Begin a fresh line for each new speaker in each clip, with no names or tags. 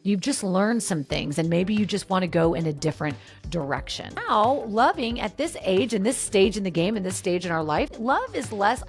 You've just learned some things and maybe you just want to go in a different direction. Now, loving at this age and this stage in the game and this stage in our life, love is less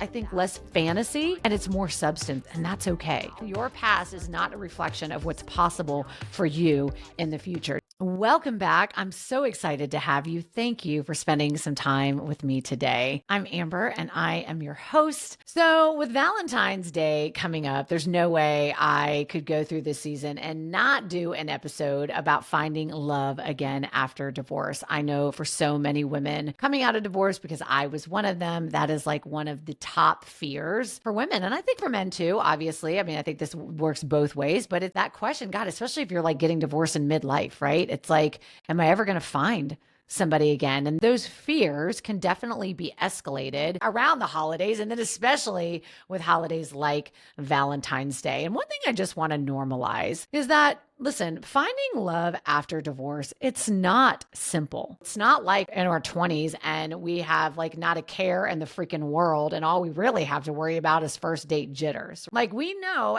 fantasy and it's more substance, and that's okay. Your past is not a reflection of what's possible for you in the future. Welcome back. I'm so excited to have you. Thank you for spending some time with me today. I'm Amber and I am your host. So with Valentine's Day coming up, there's no way I could go through this season and not do an episode about finding love again after divorce. I know for so many women coming out of divorce, because I was one of them, that is like one of the top fears for women. And I think for men too, obviously. I mean, I think this works both ways, but it's that question, God, especially if you're like getting divorced in midlife, right? It's like, am I ever going to find somebody again? And those fears can definitely be escalated around the holidays, and then especially with holidays like Valentine's Day. And one thing I just want to normalize is that, listen, finding love after divorce, it's not simple. It's not like in our 20s and we have like not a care in the freaking world and all we really have to worry about is first date jitters. Like we know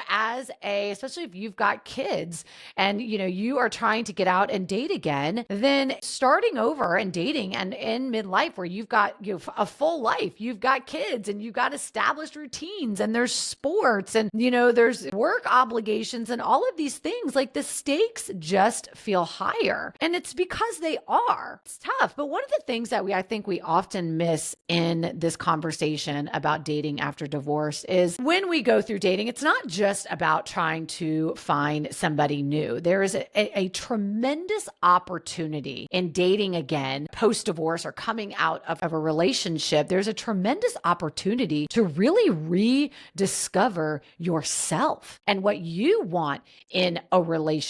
especially if you've got kids and you are trying to get out and date again, then starting over and dating and in midlife where you've got a full life, you've got kids and you've got established routines and there's sports and there's work obligations and all of these things, like the stakes just feel higher. And it's because they are. It's tough. But one of the things that I think we often miss in this conversation about dating after divorce is when we go through dating, it's not just about trying to find somebody new. There is a tremendous opportunity in dating again, post-divorce or coming out of a relationship. There's a tremendous opportunity to really rediscover yourself and what you want in a relationship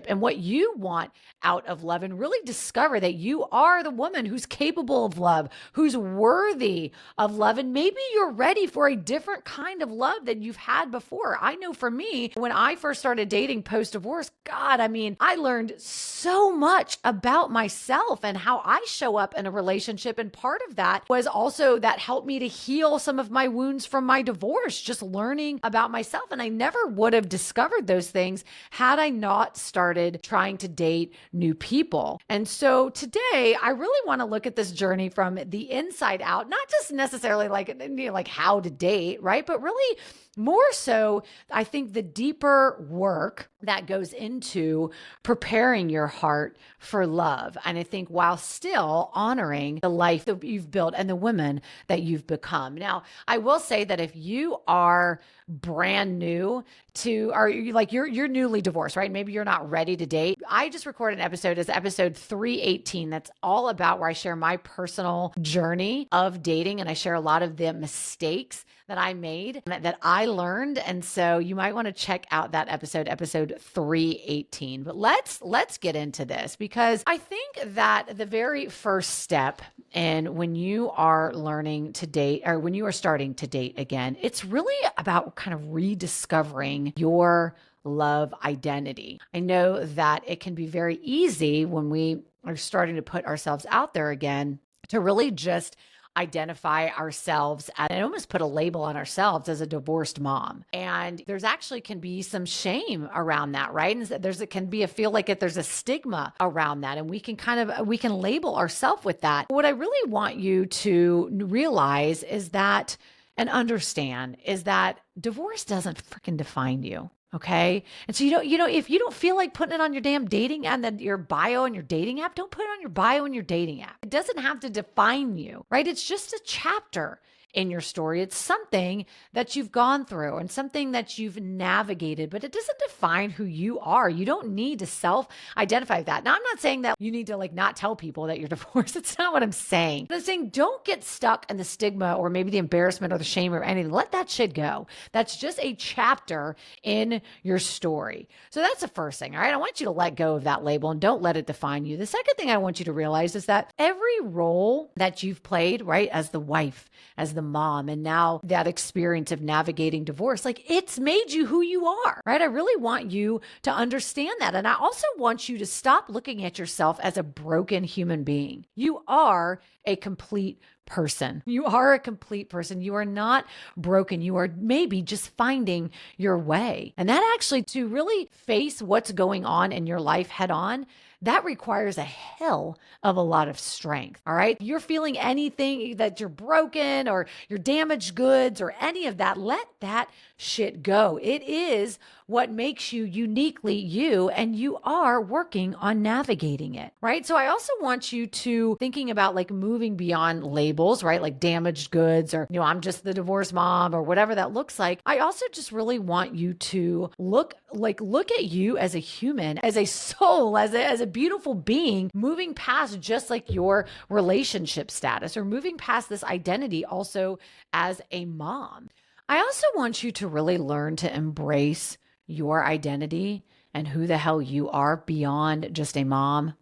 and what you want out of love, and really discover that you are the woman who's capable of love, who's worthy of love. And maybe you're ready for a different kind of love than you've had before. I know for me, when I first started dating post-divorce, God, I mean, I learned so much about myself and how I show up in a relationship. And part of that was also that helped me to heal some of my wounds from my divorce, just learning about myself. And I never would have discovered those things had I not started trying to date new people. And so today, I really want to look at this journey from the inside out, not just necessarily like how to date, right? But really more so, I think the deeper work that goes into preparing your heart for love. And I think while still honoring the life that you've built and the women that you've become. Now, I will say that if you are brand new you're newly divorced, right? Maybe you're not ready to date. I just recorded an episode as episode 318. That's all about where I share my personal journey of dating. And I share a lot of the mistakes that I made, that I learned. And so you might want to check out that episode 318. But let's get into this, because I think that the very first step and when you are learning to date, or when you are starting to date again, it's really about kind of rediscovering your love identity. I know that it can be very easy when we are starting to put ourselves out there again to really just identify ourselves and almost put a label on ourselves as a divorced mom. And there's actually can be some shame around that, right? And it can be there's a stigma around that. And we can label ourselves with that. What I really want you to realize is that, and understand, is that divorce doesn't freaking define you. Okay. And so if you don't feel like putting it on your damn dating and then your bio and your dating app, don't put it on your bio and your dating app. It doesn't have to define you, right? It's just a chapter in your story. It's something that you've gone through and something that you've navigated, but it doesn't define who you are. You don't need to self-identify with that. Now, I'm not saying that you need to not tell people that you're divorced. It's not what I'm saying. I'm saying don't get stuck in the stigma or maybe the embarrassment or the shame or anything. Let that shit go. That's just a chapter in your story. So that's the first thing, all right? I want you to let go of that label and don't let it define you. The second thing I want you to realize is that every role that you've played, right, as the wife, as the mom, and now that experience of navigating divorce, it's made you who you are, right? I really want you to understand that. And I also want you to stop looking at yourself as a broken human being. You are a complete person. You are a complete person. You are not broken. You are maybe just finding your way. And that actually, to really face what's going on in your life head on, that requires a hell of a lot of strength. All right. If you're feeling anything that you're broken or you're damaged goods or any of that, let that shit go. It is what makes you uniquely you, and you are working on navigating it, right? So I also want you to thinking about like moving beyond labels, right? Like damaged goods or, I'm just the divorced mom or whatever that looks like. I also just really want you to look at you as a human, as a soul, as a beautiful being, moving past just like your relationship status or moving past this identity also as a mom. I also want you to really learn to embrace your identity and who the hell you are beyond just a mom,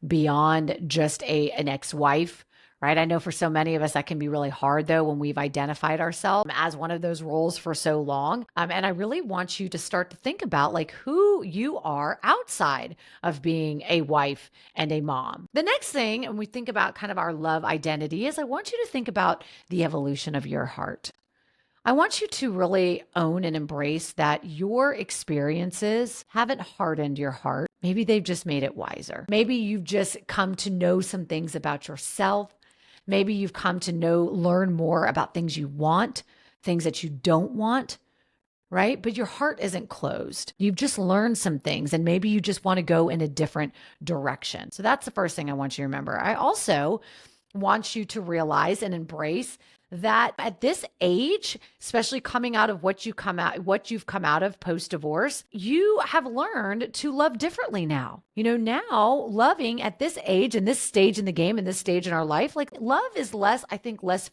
beyond just an ex-wife, right? I know for so many of us that can be really hard though when we've identified ourselves as one of those roles for so long. And I really want you to start to think about like who you are outside of being a wife and a mom. The next thing, and we think about kind of our love identity, is I want you to think about the evolution of your heart. I want you to really own and embrace that your experiences haven't hardened your heart. Maybe they've just made it wiser. Maybe you've just come to know some things about yourself. Maybe you've come to learn more about things you want, things that you don't want, right? But your heart isn't closed. You've just learned some things and maybe you just want to go in a different direction. So that's the first thing I want you to remember. I also want you to realize and embrace that at this age, especially coming out of what you've come out of post-divorce, you have learned to love differently now. Now loving at this age and this stage in the game and this stage in our life, like love is less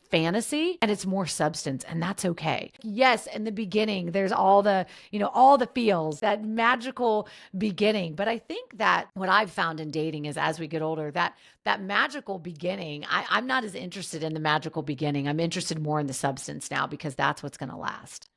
fantasy and it's more substance, and that's okay. Yes, in the beginning, there's all the feels, that magical beginning. But I think that what I've found in dating is as we get older, that magical beginning, I'm not as interested in the magical beginning. I'm interested more in the substance now because that's what's going to last.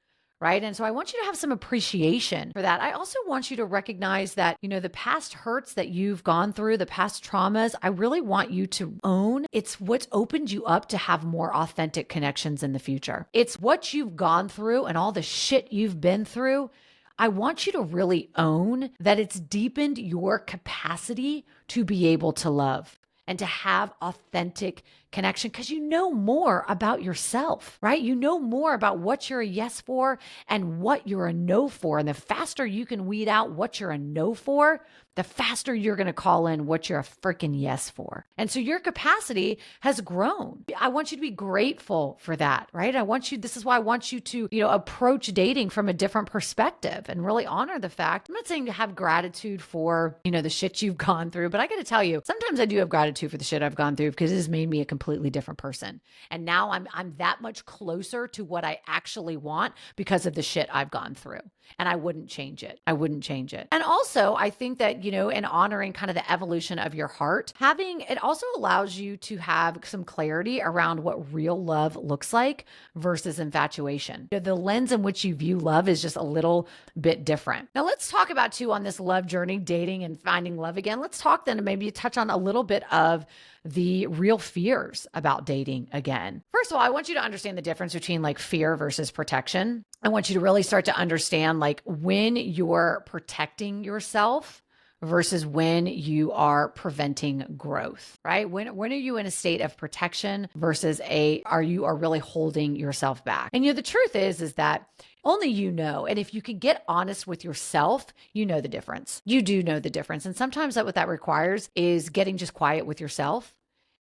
Right. And so I want you to have some appreciation for that. I also want you to recognize that, the past hurts that you've gone through, the past traumas, I really want you to own. It's what's opened you up to have more authentic connections in the future. It's what you've gone through and all the shit you've been through. I want you to really own that it's deepened your capacity to be able to love and to have authentic connection because you know more about yourself, right? You know more about what you're a yes for and what you're a no for. And the faster you can weed out what you're a no for, the faster you're going to call in what you're a freaking yes for. And so your capacity has grown. I want you to be grateful for that, right? This is why I want you to, approach dating from a different perspective and really honor the fact. I'm not saying to have gratitude for, the shit you've gone through, but I got to tell you, sometimes I do have gratitude for the shit I've gone through because it has made me a completely different person. And now I'm that much closer to what I actually want because of the shit I've gone through. And I wouldn't change it. And also I think that, in honoring kind of the evolution of your heart, it also allows you to have some clarity around what real love looks like versus infatuation. The lens in which you view love is just a little bit different. Now let's talk about too on this love journey, dating and finding love again. Let's talk then and maybe touch on a little bit of the real fears about dating again. First of all, I want you to understand the difference between like fear versus protection. I want you to really start to understand like when you're protecting yourself versus when you are preventing growth, right? When are you in a state of protection versus are you really holding yourself back? And the truth is that only you know. And if you can get honest with yourself, you know the difference. You do know the difference. And sometimes what that requires is getting just quiet with yourself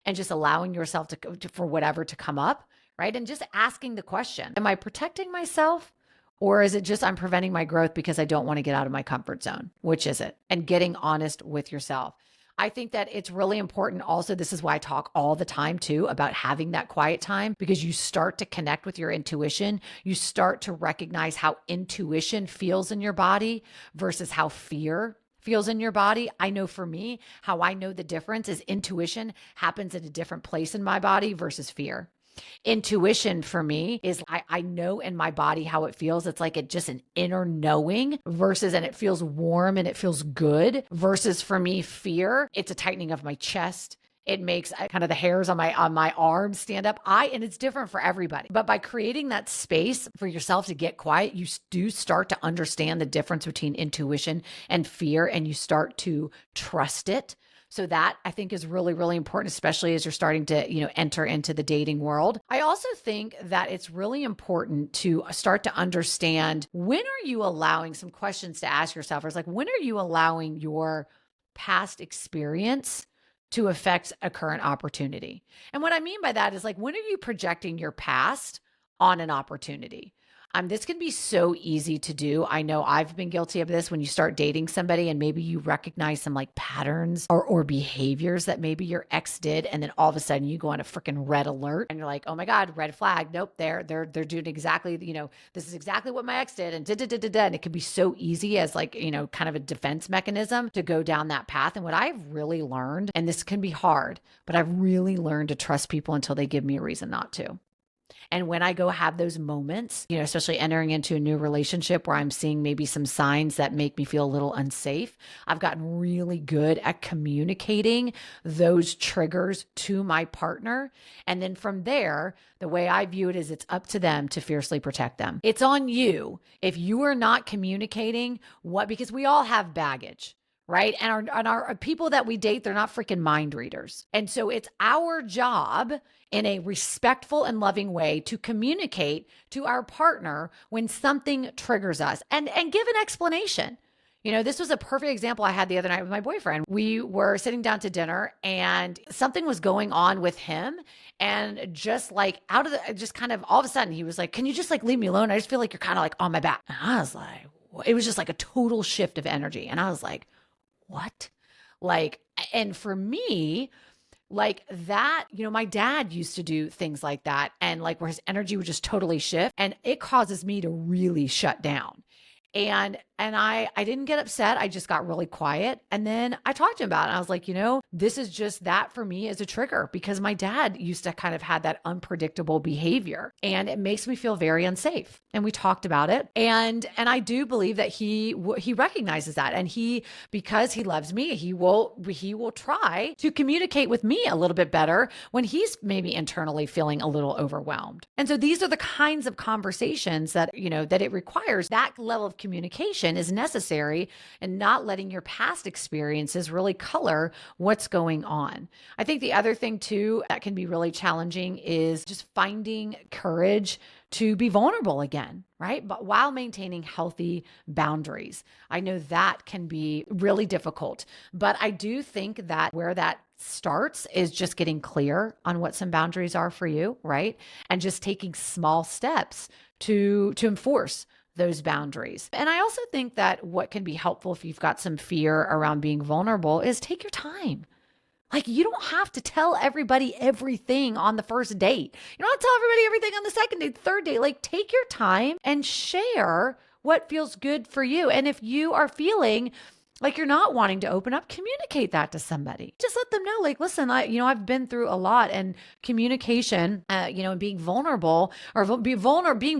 and just allowing yourself for whatever to come up, right? And just asking the question, am I protecting myself? Or is it just I'm preventing my growth because I don't want to get out of my comfort zone? Which is it? And getting honest with yourself. I think that it's really important also, this is why I talk all the time too, about having that quiet time, because you start to connect with your intuition. You start to recognize how intuition feels in your body versus how fear feels in your body. I know for me, how I know the difference is intuition happens at a different place in my body versus fear. Intuition for me is I know in my body how it feels. It's like just an inner knowing and it feels warm and it feels good versus for me, fear, it's a tightening of my chest. It makes kind of the hairs on my arms stand up. And it's different for everybody. But by creating that space for yourself to get quiet, you do start to understand the difference between intuition and fear, and you start to trust it. So that I think is really, really important, especially as you're starting to, enter into the dating world. I also think that it's really important to start to understand, when are you allowing, some questions to ask yourself is like, when are you allowing your past experience to affect a current opportunity? And what I mean by that is like, when are you projecting your past on an opportunity? This can be so easy to do. I know I've been guilty of this when you start dating somebody and maybe you recognize some like patterns or behaviors that maybe your ex did. And then all of a sudden you go on a freaking red alert and you're like, oh my God, red flag. Nope. They're doing exactly, this is exactly what my ex did. And and it can be so easy as like, kind of a defense mechanism to go down that path. And what I've really learned, and this can be hard, but I've really learned to trust people until they give me a reason not to. And when I go have those moments, especially entering into a new relationship where I'm seeing maybe some signs that make me feel a little unsafe, I've gotten really good at communicating those triggers to my partner. And then from there, the way I view it is it's up to them to fiercely protect them. It's on you if you are not communicating because we all have baggage. Right. And our people that we date, they're not freaking mind readers. And so it's our job in a respectful and loving way to communicate to our partner when something triggers us and give an explanation. This was a perfect example I had the other night with my boyfriend. We were sitting down to dinner and something was going on with him. And just like just kind of all of a sudden he was like, can you just like leave me alone? I just feel like you're kind of like on my back. And I was like, it was just like a total shift of energy. And I was like, what? And for me, like that, my dad used to do things like that. And like where his energy would just totally shift, and it causes me to really shut down. And I didn't get upset. I just got really quiet. And then I talked to him about it. I was like, this is just that for me as a trigger, because my dad used to kind of had that unpredictable behavior and it makes me feel very unsafe. And we talked about it. And I do believe that he recognizes that. And because he loves me, he will try to communicate with me a little bit better when he's maybe internally feeling a little overwhelmed. And so these are the kinds of conversations that, that it requires. That level of communication is necessary, and not letting your past experiences really color what's going on. I think the other thing too that can be really challenging is just finding courage to be vulnerable again, right? But while maintaining healthy boundaries. I know that can be really difficult, but I do think that where that starts is just getting clear on what some boundaries are for you, right? And just taking small steps to enforce those boundaries. And I also think that what can be helpful if you've got some fear around being vulnerable is take your time. Like, you don't have to tell everybody everything on the first date. You don't have to tell everybody everything on the second date, third date. Like, take your time and share what feels good for you. And if you are feeling like you're not wanting to open up, communicate that to somebody. Just let them know, like, listen, I've been through a lot, and communication, and being vulnerable being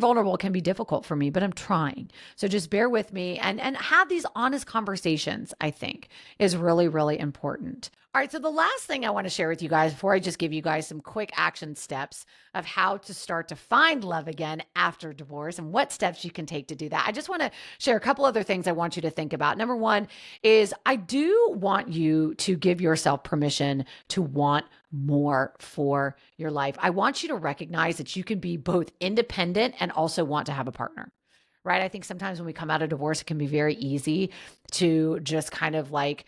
vulnerable can be difficult for me, but I'm trying. So just bear with me and have these honest conversations, I think is really, really important. All right. So the last thing I want to share with you guys before I just give you guys some quick action steps of how to start to find love again after divorce and what steps you can take to do that. I just want to share a couple other things I want you to think about. Number one is I do want you to give yourself permission to want more for your life. I want you to recognize that you can be both independent and also want to have a partner. Right. I think sometimes when we come out of divorce, it can be very easy to just kind of like,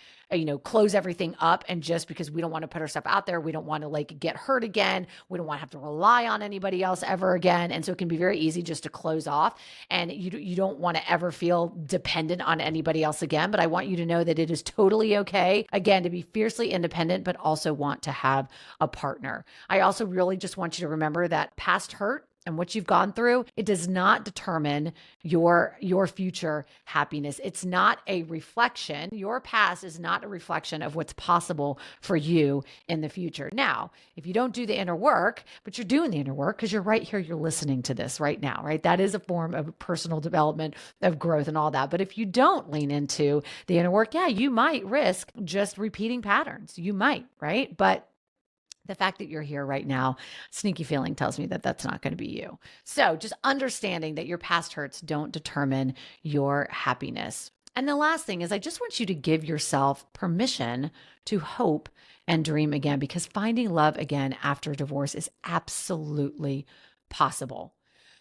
close everything up. And just because we don't want to put our stuff out there, we don't want to like get hurt again. We don't want to have to rely on anybody else ever again. And so it can be very easy just to close off, and you don't want to ever feel dependent on anybody else again. But I want you to know that it is totally okay, again, to be fiercely independent, but also want to have a partner. I also really just want you to remember that past hurt and what you've gone through, it does not determine your future happiness. It's not a reflection. Your past is not a reflection of what's possible for you in the future. Now, if you don't do the inner work, but you're doing the inner work because you're right here, you're listening to this right now, right? That is a form of personal development, of growth and all that. But if you don't lean into the inner work, yeah, you might risk just repeating patterns. You might, right? But The fact that you're here right now, sneaky feeling tells me that that's not going to be you. So just understanding that your past hurts don't determine your happiness. And the last thing is, I just want you to give yourself permission to hope and dream again, because finding love again after divorce is absolutely possible.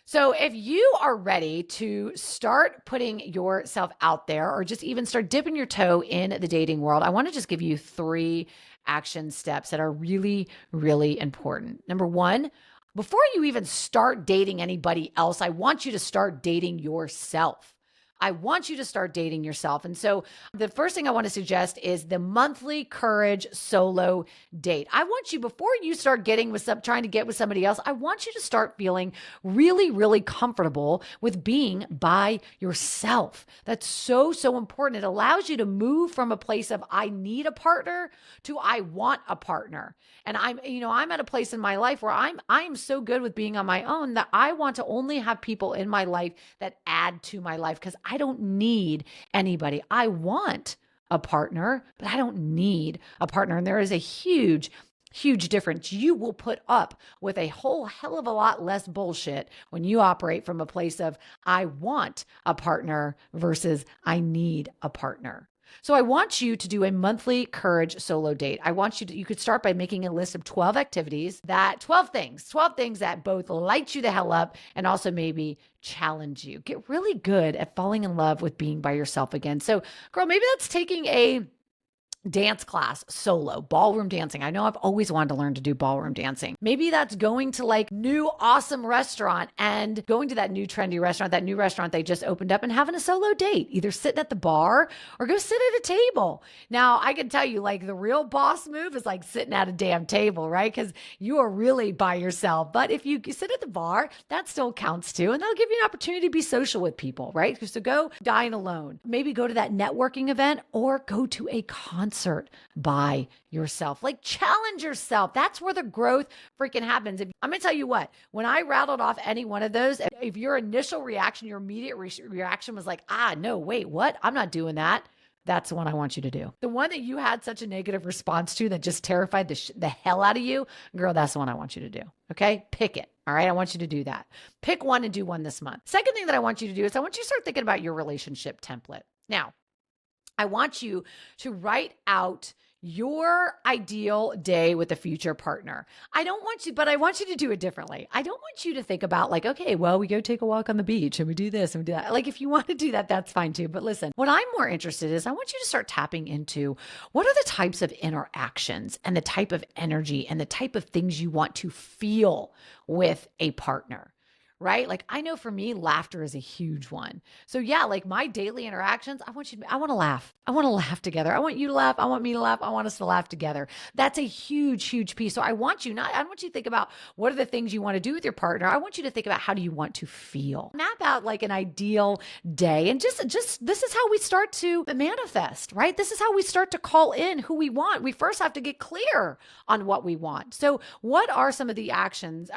So if you are ready to start putting yourself out there, or just even start dipping your toe in the dating world, I want to just give you 3 action steps that are really, really important. Number 1, before you even start dating anybody else, I want you to start dating yourself. I want you to start dating yourself. And so the first thing I want to suggest is the monthly courage solo date. I want you, before you start trying to get with somebody else, I want you to start feeling really, really comfortable with being by yourself. That's so, so important. It allows you to move from a place of I need a partner to I want a partner. And I'm at a place in my life where I'm so good with being on my own that I want to only have people in my life that add to my life, because I don't need anybody. I want a partner, but I don't need a partner. And there is a huge difference. You will put up with a whole hell of a lot less bullshit when you operate from a place of I want a partner versus I need a partner. So I want you to do a monthly courage solo date. You could start by making a list of 12 activities, 12 things that both light you the hell up and also maybe challenge you. Get really good at falling in love with being by yourself again. So girl, maybe that's taking a dance class solo, ballroom dancing. I know I've always wanted to learn to do ballroom dancing. Maybe that's going to like new awesome restaurant and going to that new trendy restaurant, that new restaurant they just opened up, and having a solo date, either sitting at the bar or go sit at a table. Now I can tell you, like, the real boss move is like sitting at a damn table, right? Because you are really by yourself. But if you sit at the bar, that still counts too. And that'll give you an opportunity to be social with people, right? So go dine alone, maybe go to that networking event or go to a concert by yourself. Like, challenge yourself. That's where the growth freaking happens. I'm going to tell you what, when I rattled off any one of those, if your initial reaction, your immediate reaction was like, no, wait, what? I'm not doing that. That's the one I want you to do. The one that you had such a negative response to that just terrified the hell out of you, girl, that's the one I want you to do. Okay? Pick it. All right. I want you to do that. Pick one and do one this month. Second thing that I want you to do is I want you to start thinking about your relationship template. Now, I want you to write out your ideal day with a future partner. I want you to do it differently. I don't want you to think about like, okay, well, we go take a walk on the beach and we do this and we do that. Like, if you want to do that, that's fine too. But listen, what I'm more interested in is I want you to start tapping into what are the types of interactions and the type of energy and the type of things you want to feel with a partner. Right? Like, I know for me, laughter is a huge one. So yeah, like my daily interactions, I want to laugh. I want to laugh together. I want you to laugh. I want me to laugh. I want us to laugh together. That's a huge, huge piece. So I want you to think about what are the things you want to do with your partner. I want you to think about how do you want to feel. Map out like an ideal day. And just this is how we start to manifest, right? This is how we start to call in who we want. We first have to get clear on what we want. So what are some of the actions?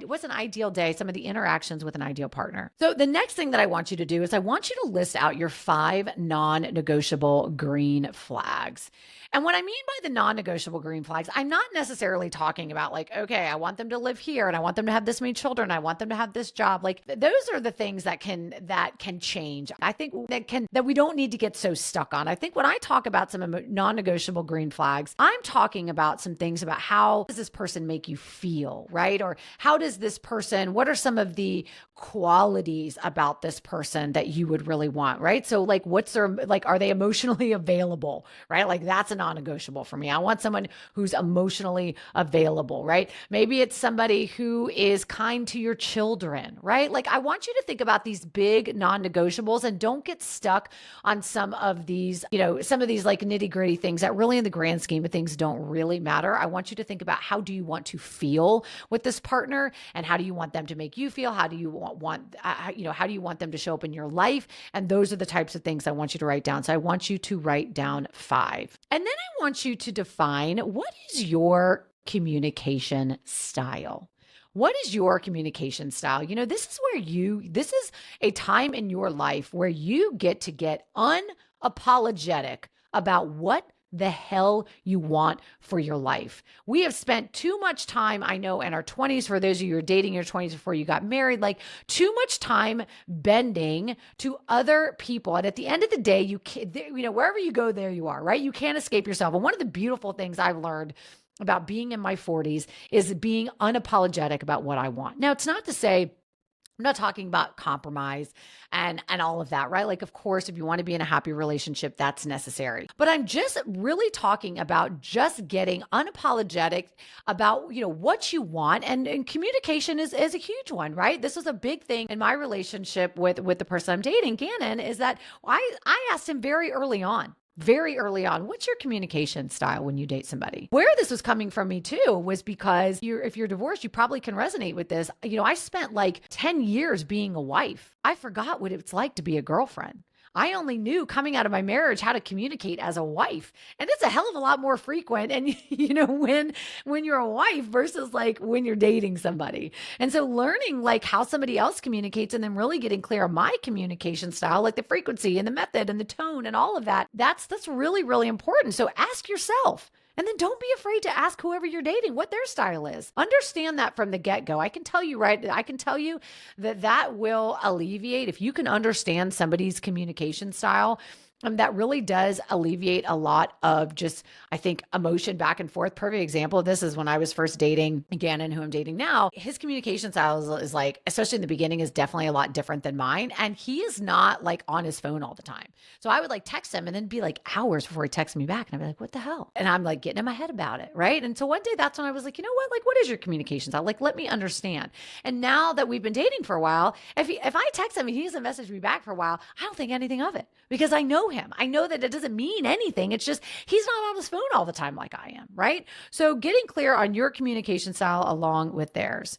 What's an ideal day? Some of the interactions with an ideal partner. So the next thing that I want you to do is I want you to list out your 5 non-negotiable green flags. And what I mean by the non-negotiable green flags, I'm not necessarily talking about like, okay, I want them to live here and I want them to have this many children. I want them to have this job. Like, those are the things that can change. I think that we don't need to get so stuck on. I think when I talk about some non-negotiable green flags, I'm talking about some things about how does this person make you feel, right? Or what are some of the qualities about this person that you would really want, right? So like, are they emotionally available, right? Like, that's a non-negotiable for me. I want someone who's emotionally available, right? Maybe it's somebody who is kind to your children, right? Like, I want you to think about these big non-negotiables and don't get stuck on some of these like nitty-gritty things that really in the grand scheme of things don't really matter. I want you to think about how do you want to feel with this partner and how do you want them to make you feel? How do you how do you want them to show up in your life? And those are the types of things I want you to write down. So I want you to write down 5. And then I want you to define what is your communication style. What is your communication style? This is a time in your life where you get to get unapologetic about what the hell you want for your life. We have spent too much time, I know, in our 20s, for those of you who are dating in your 20s before you got married, like too much time bending to other people. And at the end of the day, wherever you go, there you are, right? You can't escape yourself. And one of the beautiful things I've learned about being in my 40s is being unapologetic about what I want. Now, it's not to say I'm not talking about compromise and all of that, right? Like, of course, if you want to be in a happy relationship, that's necessary. But I'm just really talking about just getting unapologetic about, what you want. And communication is a huge one, right? This was a big thing in my relationship with the person I'm dating, Gannon, is that I asked him very early on, what's your communication style when you date somebody? Where this was coming from me too was because if you're divorced, you probably can resonate with this. I spent like 10 years being a wife. I forgot what it's like to be a girlfriend. I only knew coming out of my marriage how to communicate as a wife. And it's a hell of a lot more frequent. And when you're a wife versus like when you're dating somebody. And so learning like how somebody else communicates and then really getting clear on my communication style, like the frequency and the method and the tone and all of that, that's really, really important. So ask yourself. And then don't be afraid to ask whoever you're dating what their style is. Understand that from the get-go. I can tell you that will alleviate, if you can understand somebody's communication style, that really does alleviate a lot of just, I think, emotion back and forth. Perfect example of this is when I was first dating Gannon, who I'm dating now. His communication style is like, especially in the beginning, is definitely a lot different than mine. And he is not like on his phone all the time. So I would like text him and then be like hours before he texts me back. And I'd be like, what the hell? And I'm like getting in my head about it, right? And so one day that's when I was like, you know what? Like, what is your communication style? Like, let me understand. And now that we've been dating for a while, if I text him and he doesn't message me back for a while, I don't think anything of it because I know him. I know that it doesn't mean anything. It's just, he's not on his phone all the time like I am, right? So getting clear on your communication style along with theirs.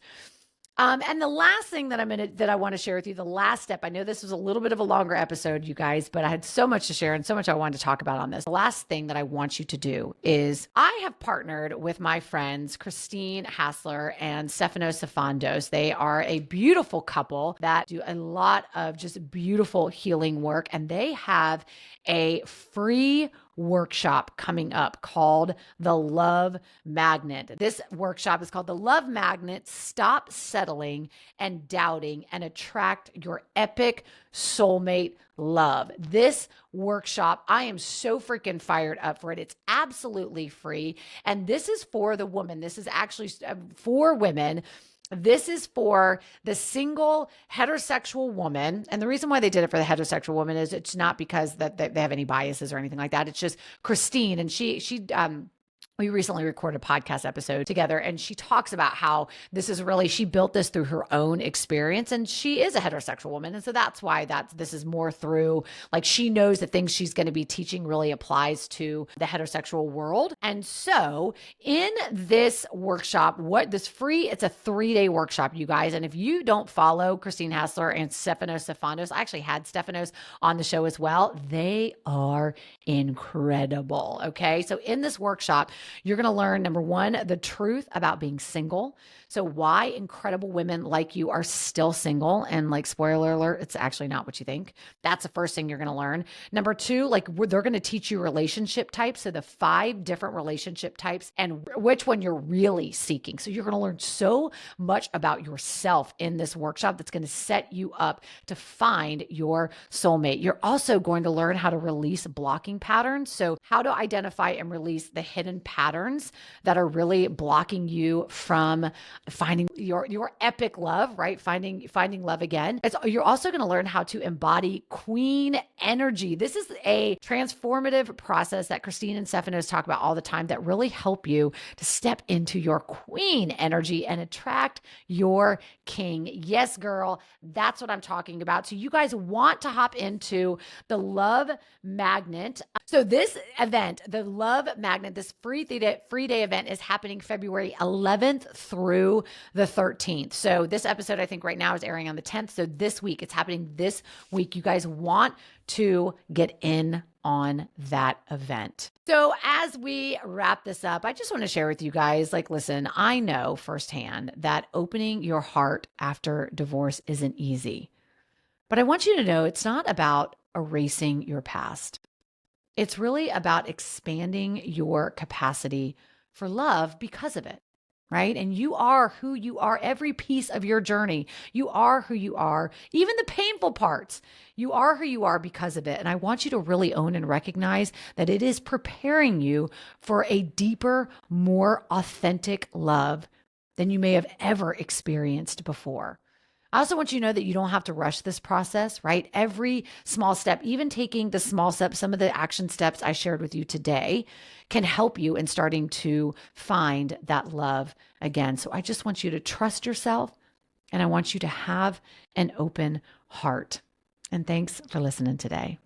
And the last thing that I want to share with you, the last step, I know this was a little bit of a longer episode, you guys, but I had so much to share and so much I wanted to talk about on this. The last thing that I want you to do is I have partnered with my friends, Christine Hassler and Stefano Safandos. They are a beautiful couple that do a lot of just beautiful healing work. And they have a free workshop coming up called the Love Magnet. This workshop is called the Love Magnet. Stop settling and doubting and attract your epic soulmate love. This workshop, I am so freaking fired up for it. It's absolutely free. And this is for the woman. This is actually for women. This is for the single heterosexual woman. And the reason why they did it for the heterosexual woman is it's not because that they have any biases or anything like that. It's just Christine. And we recently recorded a podcast episode together and she talks about how she built this through her own experience and she is a heterosexual woman. And so that's why this is more through, like, she knows the things she's going to be teaching really applies to the heterosexual world. And so in this workshop, it's a 3-day workshop, you guys. And if you don't follow Christine Hassler and Stefanos Stefanos, I actually had Stefanos on the show as well. They are incredible. Okay. So in this workshop, you're going to learn, number one, the truth about being single. So why incredible women like you are still single. And like, spoiler alert, it's actually not what you think. That's the first thing you're going to learn. Number two, like they're going to teach you relationship types. So the 5 different relationship types and which one you're really seeking. So you're going to learn so much about yourself in this workshop that's going to set you up to find your soulmate. You're also going to learn how to release blocking patterns. So how to identify and release the hidden patterns that are really blocking you from finding your epic love, right? Finding love again. You're also going to learn how to embody queen energy. This is a transformative process that Christine and Stefanos talk about all the time that really help you to step into your queen energy and attract your king. Yes, girl, that's what I'm talking about. So you guys want to hop into the Love Magnet. So this event, the Love Magnet, this free day event is happening February 11th through the 13th. So this episode, I think right now is airing on the 10th. So this week, it's happening this week. You guys want to get in on that event. So as we wrap this up, I just want to share with you guys, like, listen, I know firsthand that opening your heart after divorce isn't easy, but I want you to know it's not about erasing your past. It's really about expanding your capacity for love because of it, right? And you are who you are, every piece of your journey. You are who you are, even the painful parts. You are who you are because of it. And I want you to really own and recognize that it is preparing you for a deeper, more authentic love than you may have ever experienced before. I also want you to know that you don't have to rush this process, right? Every small step, even taking the small steps, some of the action steps I shared with you today can help you in starting to find that love again. So I just want you to trust yourself and I want you to have an open heart. And thanks for listening today.